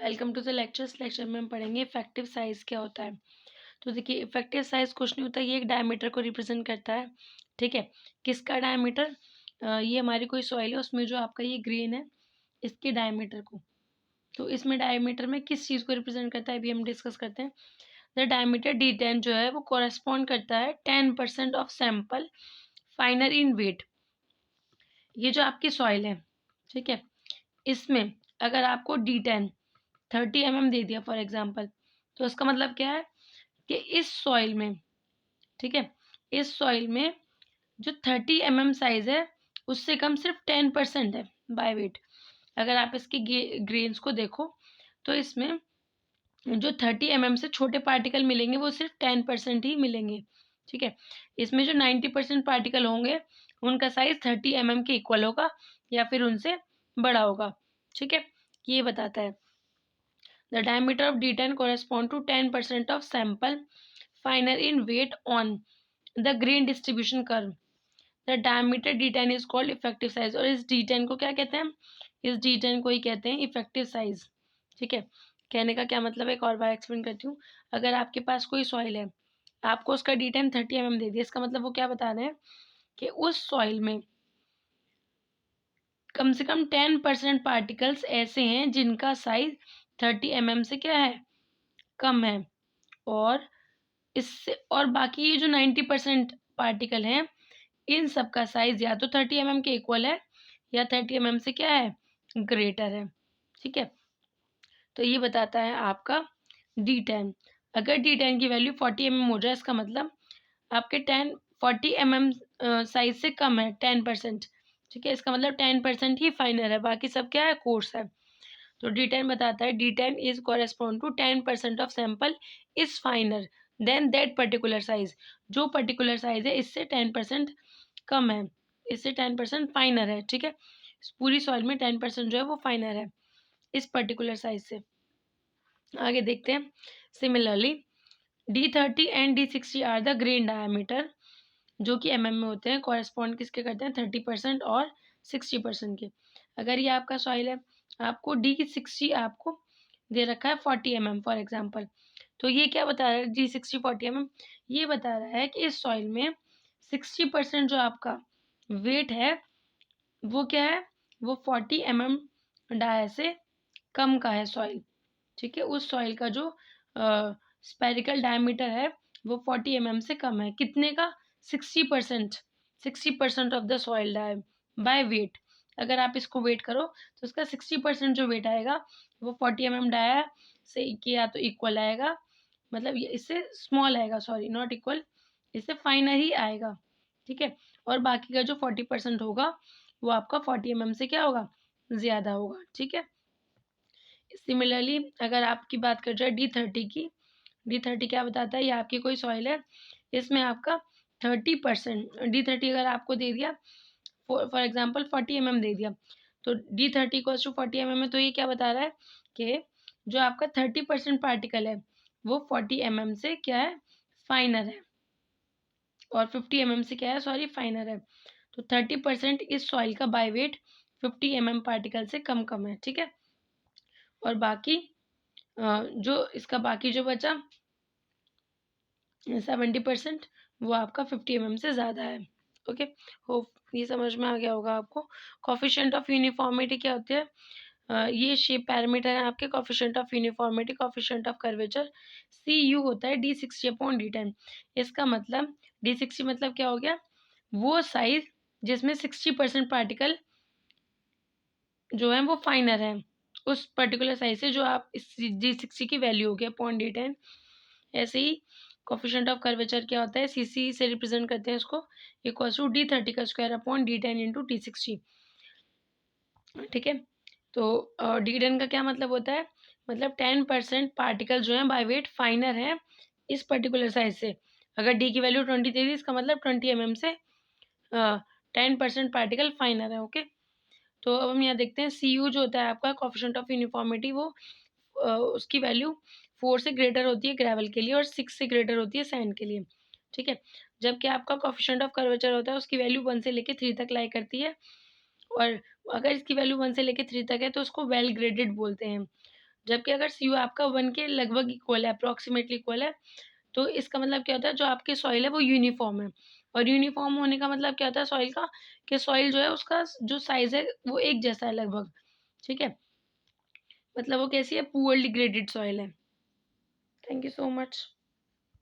Welcome to the lecture में हम पढ़ेंगे इफेक्टिव साइज क्या होता है। तो देखिए, इफेक्टिव साइज कुछ नहीं होता, ये एक डायमीटर को रिप्रेजेंट करता है। ठीक है, किसका डायमीटर? ये हमारी कोई सॉइल है, उसमें जो आपका ये ग्रेन है इसके डायमीटर को। तो इसमें डायमीटर में किस चीज़ को रिप्रेजेंट करता है अभी हम डिस्कस करते हैं। द डायमीटर D10 जो है वो कोरेस्पॉन्ड करता है 10% of sample finer in weight. ये जो आपकी सॉइल है, ठीक है, इसमें अगर आपको D10 30 mm दे दिया फॉर एग्जाम्पल, तो इसका मतलब क्या है कि इस सॉइल में, ठीक है, इस सॉइल में जो 30 mm साइज है उससे कम सिर्फ 10% है बाय वेट। अगर आप इसके ग्रेन्स को देखो तो इसमें जो 30 mm से छोटे पार्टिकल मिलेंगे वो सिर्फ 10% ही मिलेंगे। ठीक है, इसमें जो 90% पार्टिकल होंगे उनका साइज 30 mm के इक्वल होगा या फिर उनसे बड़ा होगा। ठीक है, ये बताता है the diameter of D10 correspond to 10% of sample finer in weight on the grain distribution curve. The diameter D10 is called effective size। और इस D10 को क्या कहते हैं? इस D10 को ही कहते हैं इफेक्टिव साइज। ठीक है, कहने का क्या मतलब है, एक और बार एक्सप्लेन करती हूँ। अगर आपके पास कोई सॉइल है, आपको उसका D10 30 mm दे दिया, इसका मतलब वो क्या बता रहे हैं कि उस सॉइल में कम से कम 10% पार्टिकल्स ऐसे हैं जिनका साइज 30 mm से क्या है, कम है। और इससे और बाकी ये जो 90% पार्टिकल हैं इन सब का साइज या तो 30 mm के इक्वल है या 30 mm से क्या है, ग्रेटर है। ठीक है, तो ये बताता है आपका D10। अगर D10 की वैल्यू 40 mm हो जाए, इसका मतलब आपके 40 mm साइज से कम है 10%। ठीक है, इसका मतलब 10% ही फाइनर है, बाकी सब क्या है, कोर्स है। तो D10 बताता है D10 is correspond to 10% of sample is finer then that particular size. जो पर्टिकुलर साइज है इससे 10% कम है, इससे 10% फाइनर है। ठीक है, पूरी सॉइल में 10% जो है वो फाइनर है इस पर्टिकुलर साइज से। आगे देखते हैं। Similarly D30 and D60 are the grain diameter, जो कि mm में होते हैं, कॉरेस्पॉन्ड किसके करते हैं, 30% और 60% के। अगर ये आपका सॉइल है, आपको D60 आपको दे रखा है 40 mm फॉर एग्जाम्पल, तो ये क्या बता रहा है, D60 40 mm ये बता रहा है कि इस सॉइल में 60% जो आपका वेट है वो क्या है, वो 40 mm डाया से कम का है सॉइल। ठीक है, उस सॉइल का जो स्पेरिकल डायमीटर है वो 40 mm से कम है, कितने का, 60%। 60% of the soil dry by weight. अगर आप इसको वेट करो तो उसका 60% जो वेट आएगा वो 40 mm डाया से या तो इक्वल आएगा, मतलब ये इससे स्मॉल आएगा, सॉरी नॉट इक्वल, इससे फाइनर ही आएगा। ठीक है, और बाकी का जो 40% होगा वो आपका 40 mm से क्या होगा, ज़्यादा होगा। ठीक है, सिमिलरली अगर आपकी बात कर जाए D30 की, D30 क्या बताता है, ये आपकी कोई सॉइल है, इसमें आपका 30% D30 अगर आपको दे दिया फॉर एग्जाम्पल 40 mm दे दिया, तो D30 को 40 mm है, तो ये क्या बता रहा है कि जो आपका 30% पार्टिकल है वो 40 mm से क्या है, फाइनर है, और 50 mm से क्या है, सॉरी फाइनर है। तो 30% इस सॉइल का बाय वेट 50 mm पार्टिकल से कम कम है। ठीक है, और बाकी जो इसका बाकी जो बचा 70% वो आपका 50 mm से ज़्यादा है। ओके, होप ये समझ में आ गया होगा आपको। कोफिशिएंट ऑफ यूनिफॉर्मिटी क्या होती है, ये शेप पैरामीटर है आपके। Coefficient of uniformity, coefficient of curvature CU होता है D60/D10। इसका मतलब D60 मतलब क्या हो गया, वो साइज जिसमें 60% पार्टिकल जो है वो फाइनर है, उस पर्टिकुलर साइज से जो आप इस D60 की वैल्यू हो गया D10। ऐसे ही कोफिशिएंट ऑफ कर्वेचर क्या होता है, CC से रिप्रेजेंट करते हैं इसको, इक्वल्स टू D30 का square upon D10 into D60। ठीक है, तो D10 का क्या मतलब होता है, मतलब 10% पार्टिकल जो है बाय वेट फाइनर है इस पर्टिकुलर साइज से। अगर D की वैल्यू 20 दे दी, इसका मतलब 20 mm से 10% पार्टिकल फाइनर है। ओके, तो अब हम यहाँ देखते हैं CU जो होता है आपका कोफिशिएंट ऑफ यूनिफॉर्मिटी, वो उसकी वैल्यू 4 से ग्रेटर होती है ग्रेवल के लिए और 6 से ग्रेटर होती है सैंड के लिए। ठीक है, जबकि आपका कोफिशिएंट ऑफ कर्वेचर होता है उसकी वैल्यू 1 से लेकर 3 तक लाई करती है, और अगर इसकी वैल्यू 1 से लेकर 3 तक है तो उसको वेल ग्रेडेड बोलते हैं। जबकि अगर सी आपका 1 के लगभग इक्वल है, अप्रॉक्सिमेटली इक्वल है, तो इसका मतलब क्या होता है, जो आपकी सॉइल है वो यूनिफॉर्म है। और यूनिफॉर्म होने का मतलब क्या होता है सॉइल का, कि सॉइल जो है उसका जो साइज़ है वो एक जैसा है लगभग, ठीक है? मतलब वो कैसी है, पुअरली ग्रेडेड सॉइल है। Thank you so much.